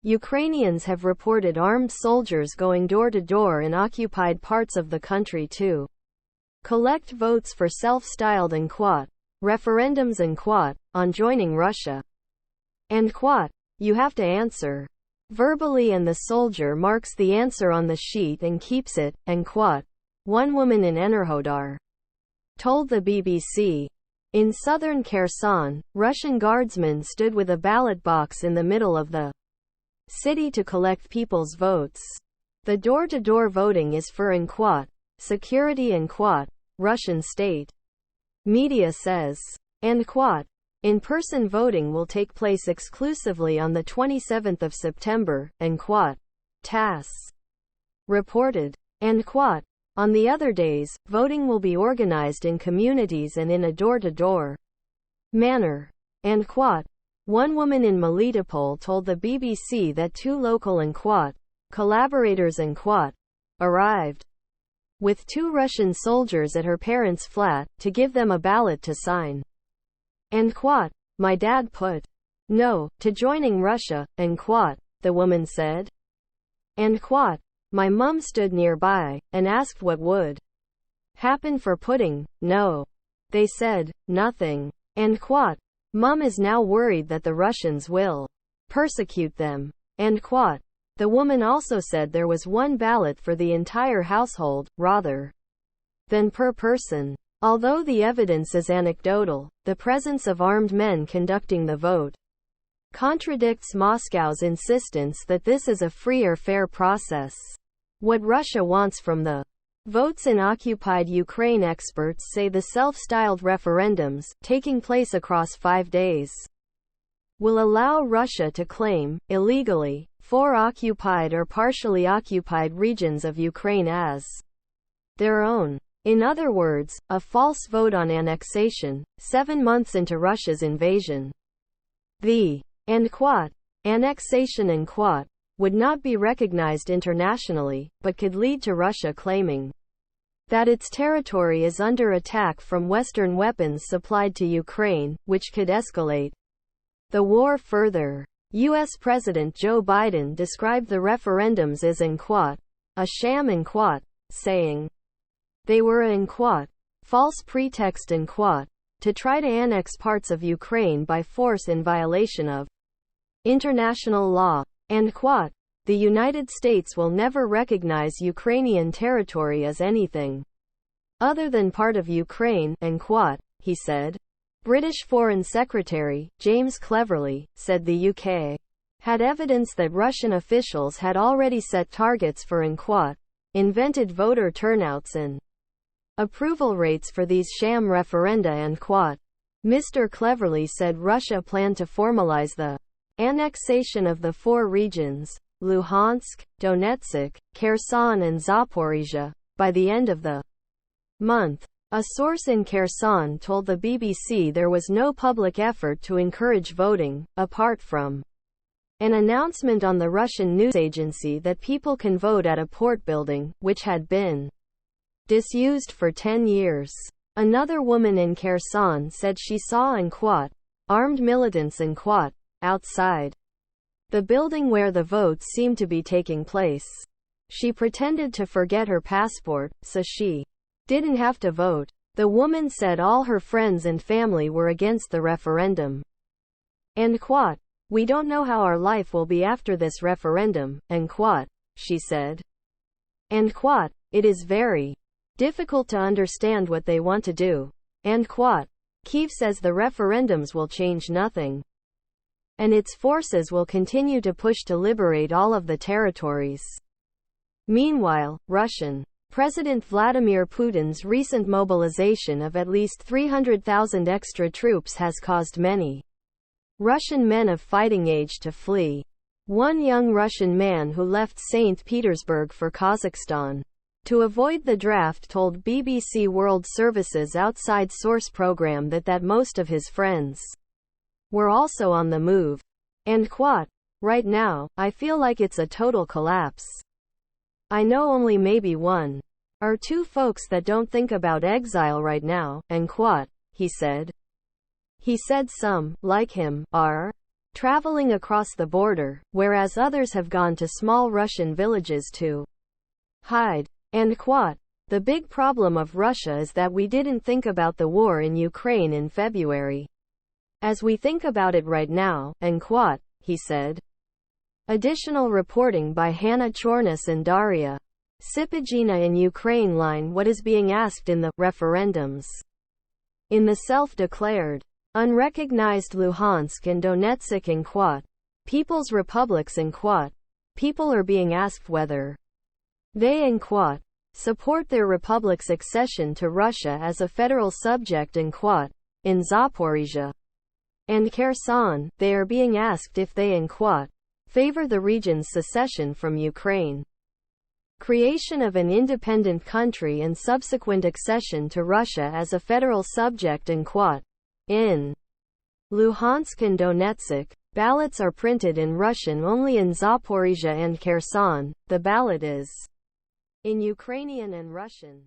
Ukrainians have reported armed soldiers going door to door in occupied parts of the country to collect votes for self-styled referendums on joining Russia. You have to answer verbally, and the soldier marks the answer on the sheet and keeps it, one woman in Enerhodar told the BBC. In southern Kherson, Russian guardsmen stood with a ballot box in the middle of the city to collect people's votes. The door-to-door voting is for security Russian state media says. In-person voting will take place exclusively on the 27th of September, TASS reported. On the other days, voting will be organized in communities and in a door-to-door manner. One woman in Melitopol told the BBC that two local collaborators arrived with two Russian soldiers at her parents' flat to give them a ballot to sign. My dad put no to joining Russia, the woman said. My mum stood nearby and asked what would happen for putting no. They said nothing. Mum is now worried that the Russians will persecute them. The woman also said there was one ballot for the entire household, rather than per person. Although the evidence is anecdotal, the presence of armed men conducting the vote contradicts Moscow's insistence that this is a free or fair process. What Russia wants from the votes in occupied Ukraine, experts say the self-styled referendums, taking place across 5 days, will allow Russia to claim, illegally, 4 occupied or partially occupied regions of Ukraine as their own. In other words, a false vote on annexation, 7 months into Russia's invasion. The annexation would not be recognized internationally, but could lead to Russia claiming that its territory is under attack from Western weapons supplied to Ukraine, which could escalate the war further. U.S. President Joe Biden described the referendums as a sham saying they were a false pretext to try to annex parts of Ukraine by force in violation of international law. The United States will never recognize Ukrainian territory as anything other than part of Ukraine, he said. British Foreign Secretary James Cleverly said the UK had evidence that Russian officials had already set targets for invented voter turnouts and approval rates for these sham referenda. Mr. Cleverly said Russia planned to formalize the annexation of the 4 regions, Luhansk, Donetsk, Kherson and Zaporizhia, by the end of the month. A source in Kherson told the BBC there was no public effort to encourage voting, apart from an announcement on the Russian news agency that people can vote at a port building, which had been disused for 10 years. Another woman in Kherson said she saw armed militants outside the building where the votes seemed to be taking place. She pretended to forget her passport, so she didn't have to vote. The woman said all her friends and family were against the referendum. We don't know how our life will be after this referendum, she said. It is very difficult to understand what they want to do. Kyiv says the referendums will change nothing, and its forces will continue to push to liberate all of the territories. Meanwhile, Russian President Vladimir Putin's recent mobilization of at least 300,000 extra troops has caused many Russian men of fighting age to flee. One young Russian man who left St. Petersburg for Kazakhstan to avoid the draft told BBC World Service's outside source program that most of his friends were also on the move. Right now, I feel like it's a total collapse. I know only maybe 1 or 2 folks that don't think about exile right now, he said. He said some, like him, are traveling across the border, whereas others have gone to small Russian villages to hide. And quote, the big problem of Russia is that we didn't think about the war in Ukraine in February as we think about it right now, and quote, he said. Additional reporting by Hannah Chornis and Daria Sipagina in Ukraine line. What is being asked in the referendums in the self-declared unrecognized Luhansk and Donetsk and quote, People's Republics and quote, people are being asked whether they and quote, support their republic's accession to Russia as a federal subject and quote, in Zaporizhia and Kherson, they are being asked if they and quote, favor the region's secession from Ukraine, creation of an independent country and subsequent accession to Russia as a federal subject and quote, in Luhansk and Donetsk. Ballots are printed in Russian only in Zaporizhia and Kherson. The ballot is in Ukrainian and Russian.